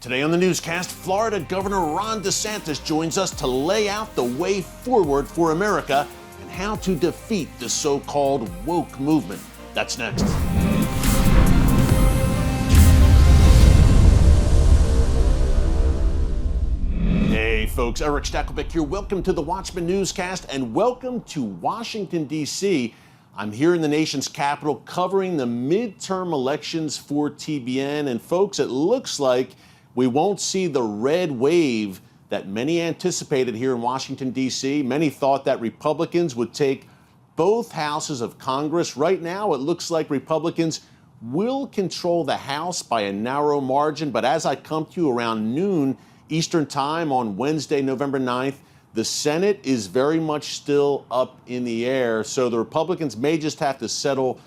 Today on the newscast, Florida Governor Ron DeSantis joins us to lay out the way forward for America and how to defeat the so-called woke movement. That's next. Hey folks, Erick Stakelbeck here. Welcome to the Watchman Newscast and welcome to Washington, D.C. I'm here in the nation's capital covering the midterm elections for TBN. And folks, it looks like we won't see the red wave that many anticipated here in Washington, D.C. Many thought that Republicans would take both houses of Congress. Right now, it looks like Republicans will control the House by a narrow margin. But as I come to you around noon Eastern time on Wednesday, November 9th, the Senate is very much still up in the air. So the Republicans may just have to settle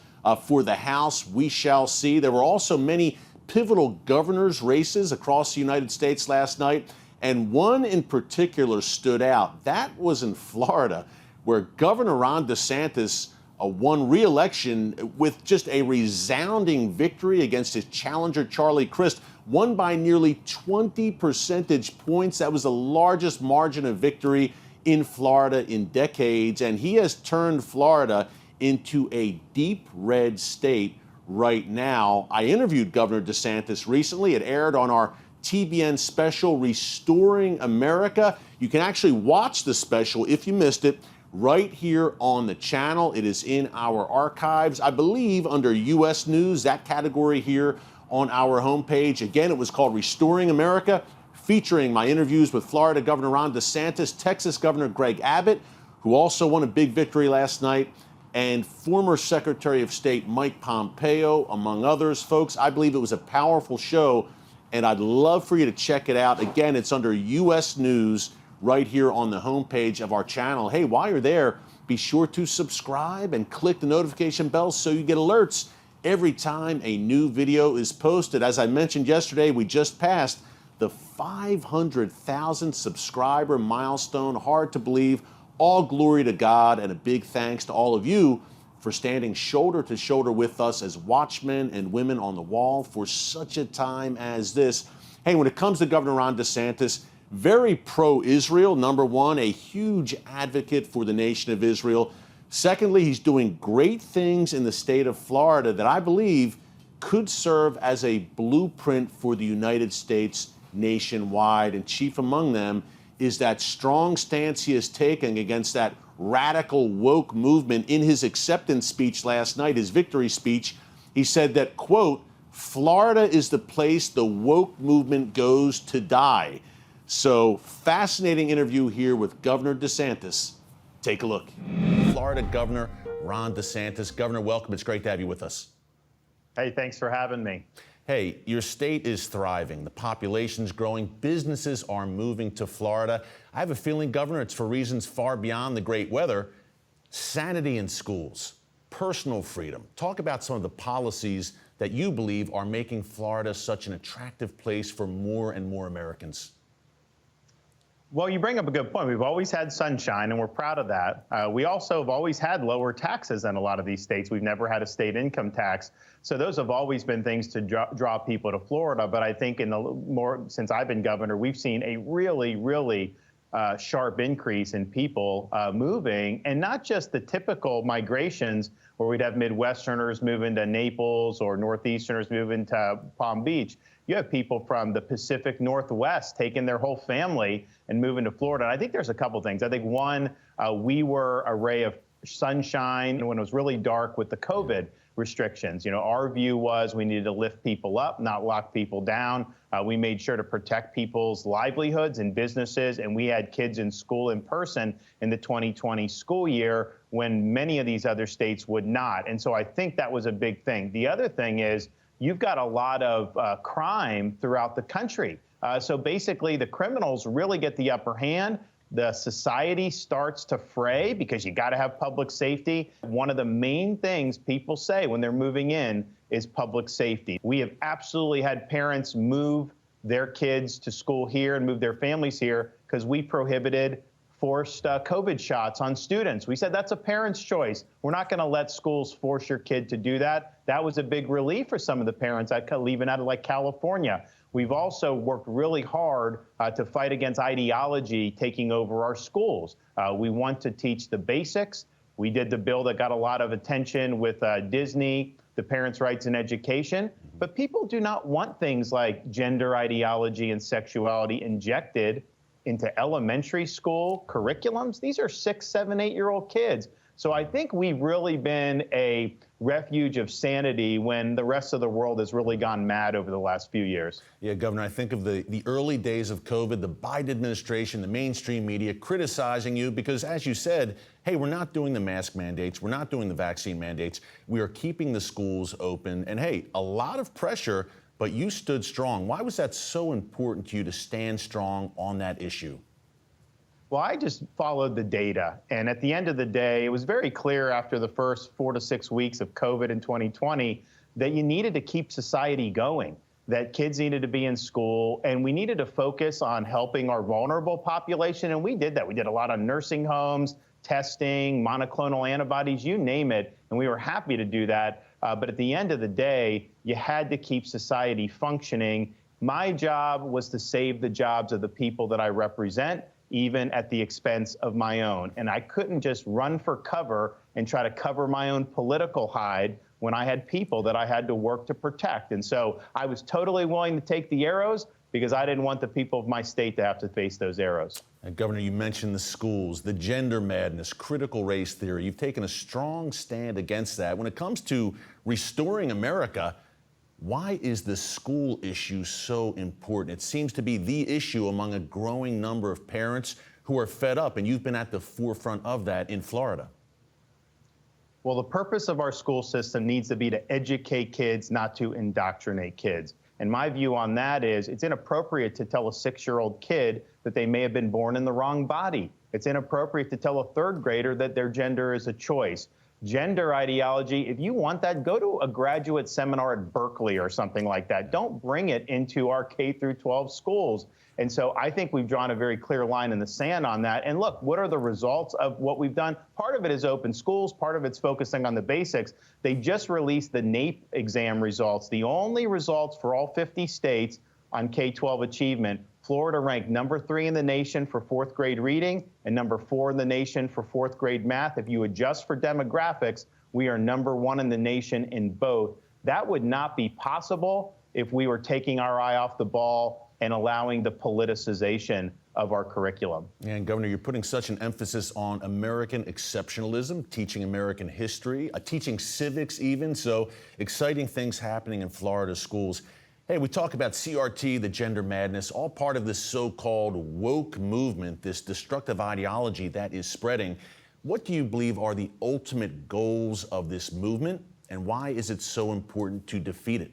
for the House. We shall see. There were also many pivotal governors' races across the United States last night, and one in particular stood out. That was in Florida, where Governor Ron DeSantis won re-election with just a resounding victory against his challenger, Charlie Crist, won by nearly 20 percentage points. That was the largest margin of victory in Florida in decades, and he has turned Florida into a deep red state right now. I interviewed Governor DeSantis recently. It aired on our TBN special, Restoring America. You can actually watch the special if you missed it right here on the channel. It is in our archives, I believe, under U.S. News, that category here on our homepage. Again, it was called Restoring America, featuring my interviews with Florida Governor Ron DeSantis, Texas Governor Greg Abbott, who also won a big victory last night, and former Secretary of State Mike Pompeo, among others. Folks, I believe it was a powerful show, and I'd love for you to check it out. Again, it's under U.S. News right here on the homepage of our channel. Hey, while you're there, be sure to subscribe and click the notification bell so you get alerts every time a new video is posted. As I mentioned yesterday, we just passed the 500,000 subscriber milestone. Hard to believe. All glory to God, and a big thanks to all of you for standing shoulder to shoulder with us as watchmen and women on the wall for such a time as this. Hey, when it comes to Governor Ron DeSantis, very pro-Israel. Number one, a huge advocate for the nation of Israel. Secondly, he's doing great things in the state of Florida that I believe could serve as a blueprint for the United States nationwide. And chief among them is that strong stance he is taking against that radical woke movement. In his acceptance speech last night, his victory speech, he said that, quote, Florida is the place the woke movement goes to die. So fascinating interview here with Governor DeSantis. Take a look. Florida Governor Ron DeSantis. Governor, welcome. It's great to have you with us. Hey, thanks for having me. Hey, your state is thriving. The population's growing. Businesses are moving to Florida. I have a feeling, Governor, it's for reasons far beyond the great weather. Sanity in schools, personal freedom. Talk about some of the policies that you believe are making Florida such an attractive place for more and more Americans. Well, you bring up a good point. We've always had sunshine, and we're proud of that. We also have always had lower taxes than a lot of these states. We've never had a state income tax. So those have always been things to draw people to Florida. But I think since I've been governor, we've seen a really sharp increase in people moving, and not just the typical migrations where we'd have Midwesterners moving to Naples or Northeasterners moving to Palm Beach. You have people from the Pacific Northwest taking their whole family and moving to Florida. And I think there's a couple things. I think one, we were a ray of sunshine when it was really dark with the COVID restrictions. You know, our view was we needed to lift people up, not lock people down. We made sure to protect people's livelihoods and businesses, and we had kids in school in person in the 2020 school year when many of these other states would not. And so I think that was a big thing. The other thing is you've got a lot of crime throughout the country. So basically the criminals really get the upper hand. The society starts to fray because you got to have public safety. One of the main things people say when they're moving in is public safety. We have absolutely had parents move their kids to school here and move their families here because we prohibited forced COVID shots on students. We said that's a parent's choice. We're not going to let schools force your kid to do that. That was a big relief for some of the parents, even out of like California. We've also worked really hard to fight against ideology taking over our schools. We want to teach the basics. We did the bill that got a lot of attention with Disney, the Parents' Rights in Education. But people do not want things like gender ideology and sexuality injected into elementary school curriculums. These are 6, 7, 8-year-old kids. So I think we've really been a refuge of sanity when the rest of the world has really gone mad over the last few years. Yeah, Governor, I think of the early days of COVID, the Biden administration, the mainstream media criticizing you because, as you said, hey, we're not doing the mask mandates, we're not doing the vaccine mandates, we are keeping the schools open, and hey, a lot of pressure, but you stood strong. Why was that so important to you to stand strong on that issue? Well, I just followed the data. And at the end of the day, it was very clear after the first 4 to 6 weeks of COVID in 2020 that you needed to keep society going, that kids needed to be in school, and we needed to focus on helping our vulnerable population. And we did that. We did a lot on nursing homes, testing, monoclonal antibodies, you name it. And we were happy to do that. But at the end of the day, you had to keep society functioning. My job was to save the jobs of the people that I represent, even at the expense of my own. And I couldn't just run for cover and try to cover my own political hide when I had people that I had to work to protect. And so I was totally willing to take the arrows because I didn't want the people of my state to have to face those arrows. And Governor, you mentioned the schools, the gender madness, critical race theory. You've taken a strong stand against that. When it comes to restoring America, why is the school issue so important? It seems to be the issue among a growing number of parents who are fed up, and you've been at the forefront of that in Florida. Well, the purpose of our school system needs to be to educate kids, not to indoctrinate kids. And my view on that is it's inappropriate to tell a 6-year-old kid that they may have been born in the wrong body. It's inappropriate to tell a 3rd grader that their gender is a choice. Gender ideology, if you want that, go to a graduate seminar at Berkeley or something like that. Don't bring it into our K through 12 schools. And so I think we've drawn a very clear line in the sand on that. And look, what are the results of what we've done? Part of it is open schools. Part of it's focusing on the basics. They just released the NAEP exam results, the only results for all 50 states on K-12 achievement. Florida ranked number 3 in the nation for 4th grade reading and number 4 in the nation for 4th grade math. If you adjust for demographics, we are number 1 in the nation in both. That would not be possible if we were taking our eye off the ball and allowing the politicization of our curriculum. And Governor, you're putting such an emphasis on American exceptionalism, teaching American history, teaching civics even, so exciting things happening in Florida schools. Hey, we talk about CRT, the gender madness, all part of this so-called woke movement, this destructive ideology that is spreading. What do you believe are the ultimate goals of this movement, and why is it so important to defeat it?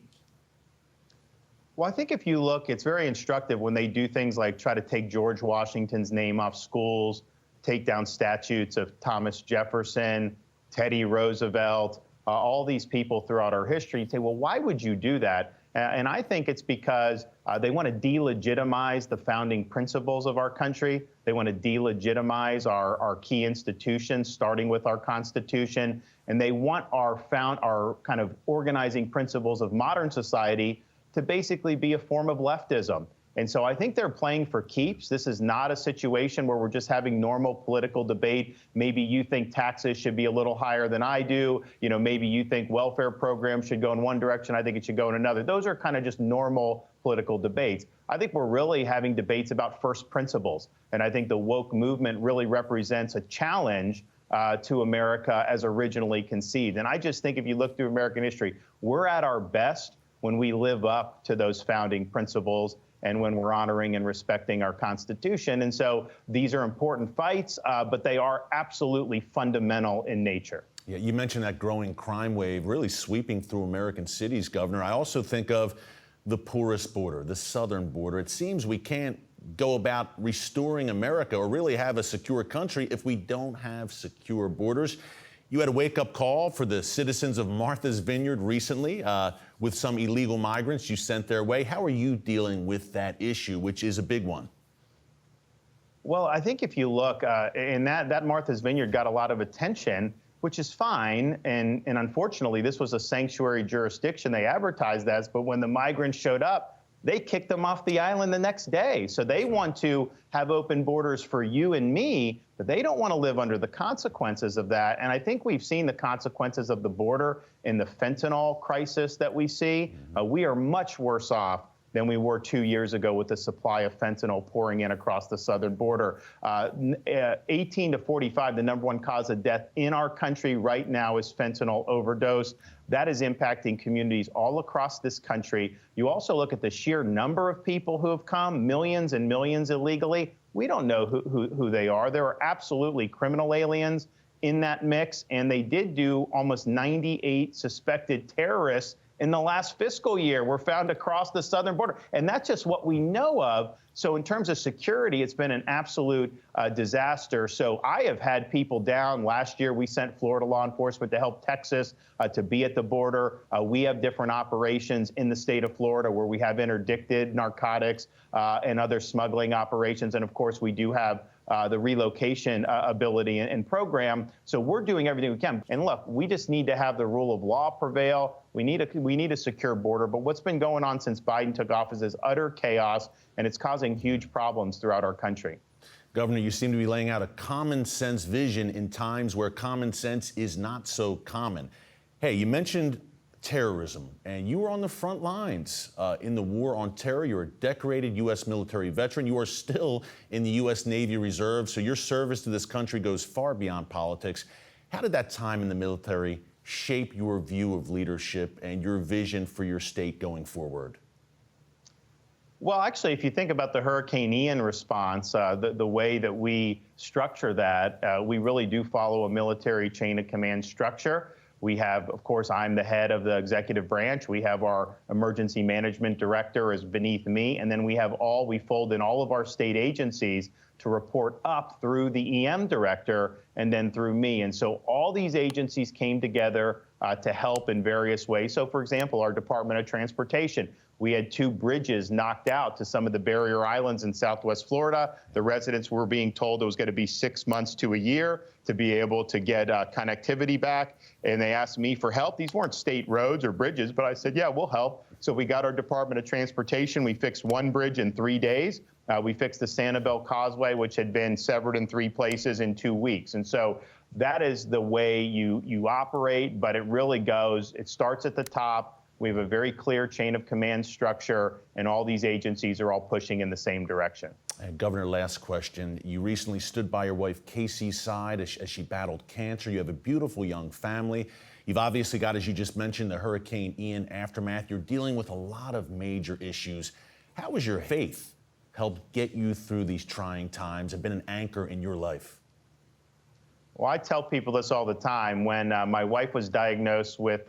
Well, I think if you look, it's very instructive when they do things like try to take George Washington's name off schools, take down statues of Thomas Jefferson, Teddy Roosevelt, all these people throughout our history. You say, well, why would you do that? And I think it's because they want to delegitimize the founding principles of our country. They want to delegitimize our key institutions, starting with our Constitution. And they want our kind of organizing principles of modern society to basically be a form of leftism. And so I think they're playing for keeps. This is not a situation where we're just having normal political debate. Maybe you think taxes should be a little higher than I do. You know, maybe you think welfare programs should go in one direction. I think it should go in another. Those are kind of just normal political debates. I think we're really having debates about first principles. And I think the woke movement really represents a challenge to America as originally conceived. And I just think if you look through American history, we're at our best when we live up to those founding principles and when we're honoring and respecting our Constitution. And so these are important fights, but they are absolutely fundamental in nature. Yeah, you mentioned that growing crime wave really sweeping through American cities, Governor. I also think of the poorest border, the southern border. It seems we can't go about restoring America or really have a secure country if we don't have secure borders. You had a wake-up call for the citizens of Martha's Vineyard recently with some illegal migrants you sent their way. How are you dealing with that issue, which is a big one? Well, I think if you look, and that Martha's Vineyard got a lot of attention, which is fine. And unfortunately, this was a sanctuary jurisdiction. They advertised that, but when the migrants showed up, they kicked them off the island the next day. So they want to have open borders for you and me, but they don't want to live under the consequences of that. And I think we've seen the consequences of the border in the fentanyl crisis that we see. We are much worse off than we were 2 years ago with the supply of fentanyl pouring in across the southern border. 18 to 45, the #1 cause of death in our country right now is fentanyl overdose. That is impacting communities all across this country. You also look at the sheer number of people who have come, millions and millions illegally. We don't know who they are. There are absolutely criminal aliens in that mix, and they did do almost 98 suspected terrorists in the last fiscal year were found across the southern border. And that's just what we know of. So in terms of security, it's been an absolute disaster. So I have had people down. Last year, we sent Florida law enforcement to help Texas to be at the border. We have different operations in the state of Florida where we have interdicted narcotics and other smuggling operations. And of course, we do have the relocation ability and program. So we're doing everything we can. And look, we just need to have the rule of law prevail. We need a secure border. But what's been going on since Biden took office is utter chaos, and it's causing huge problems throughout our country. Governor, you seem to be laying out a common sense vision in times where common sense is not so common. Hey, you mentioned terrorism, and you were on the front lines in the war on terror. You're a decorated U.S. military veteran. You are still in the U.S. Navy Reserve, so your service to this country goes far beyond politics. How did that time in the military shape your view of leadership and your vision for your state going forward? Well, actually, if you think about the Hurricane Ian response, the way that we structure that, we really do follow a military chain of command structure. We have, of course, I'm the head of the executive branch. We have our emergency management director is beneath me. And then we fold in all of our state agencies to report up through the EM director and then through me. And so all these agencies came together to help in various ways. So, for example, our Department of Transportation, we had 2 bridges knocked out to some of the barrier islands in Southwest Florida. The residents were being told it was going to be 6 months to a year to be able to get connectivity back. And they asked me for help. These weren't state roads or bridges, but I said, yeah, we'll help. So we got our Department of Transportation. We fixed 1 bridge in 3 days. We fixed the Sanibel Causeway, which had been severed in 3 places in 2 weeks. And so that is the way you operate, but it really it starts at the top. We have a very clear chain of command structure, and all these agencies are all pushing in the same direction. And Governor, last question. You recently stood by your wife Casey's side as she battled cancer. You have a beautiful young family. You've obviously got, as you just mentioned, the Hurricane Ian aftermath. You're dealing with a lot of major issues. How has your faith helped get you through these trying times and been an anchor in your life? Well, I tell people this all the time. When my wife was diagnosed with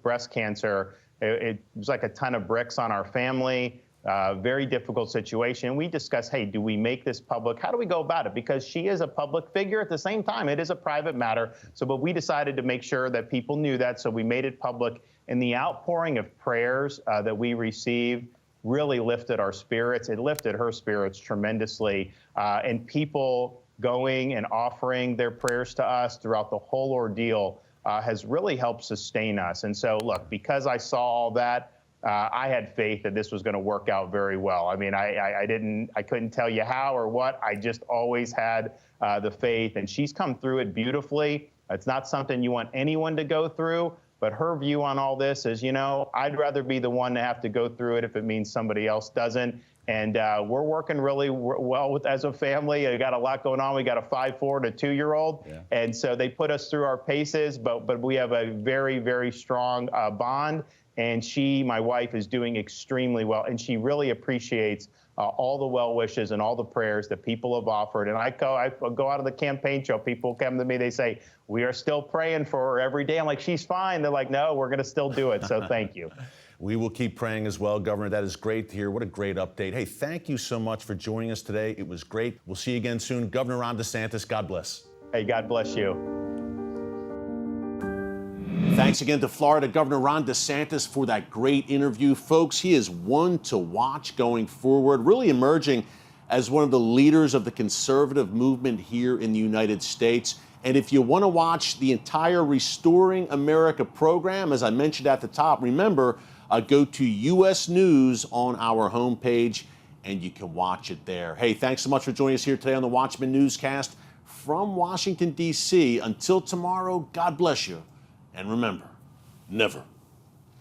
breast cancer, it was like a ton of bricks on our family, very difficult situation. We discussed, hey, do we make this public? How do we go about it? Because she is a public figure. At the same time, it is a private matter. But we decided to make sure that people knew that, so we made it public. And the outpouring of prayers that we received really lifted our spirits. It lifted her spirits tremendously. And people going and offering their prayers to us throughout the whole ordeal has really helped sustain us. And so, look, because I saw all that, I had faith that this was going to work out very well. I mean, I couldn't tell you how or what. I just always had the faith, and she's come through it beautifully. It's not something you want anyone to go through, but her view on all this is, I'd rather be the one to have to go through it if it means somebody else doesn't. And we're working really well as a family. We got a lot going on. We got a 5'4" and a 2-year-old. Yeah. And so they put us through our paces, but we have a very, very strong bond. And my wife, is doing extremely well. And she really appreciates all the well wishes and all the prayers that people have offered. And I go out of the campaign trail. People come to me, they say, we are still praying for her every day. I'm like, she's fine. They're like, no, we're going to still do it. So thank you. We will keep praying as well, Governor. That is great to hear. What a great update. Hey, thank you so much for joining us today. It was great. We'll see you again soon. Governor Ron DeSantis, God bless. Hey, God bless you. Thanks again to Florida Governor Ron DeSantis for that great interview. Folks, he is one to watch going forward, really emerging as one of the leaders of the conservative movement here in the United States. And if you want to watch the entire Restoring America program, as I mentioned at the top, remember, go to U.S. News on our homepage, and you can watch it there. Hey, thanks so much for joining us here today on the Watchman Newscast from Washington, D.C. Until tomorrow, God bless you. And remember, never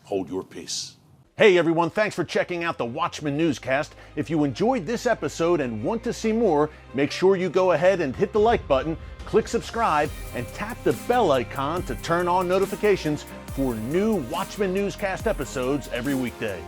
hold your peace. Hey everyone, thanks for checking out the Watchman Newscast. If you enjoyed this episode and want to see more, make sure you go ahead and hit the like button, click subscribe, and tap the bell icon to turn on notifications for new Watchman Newscast episodes every weekday.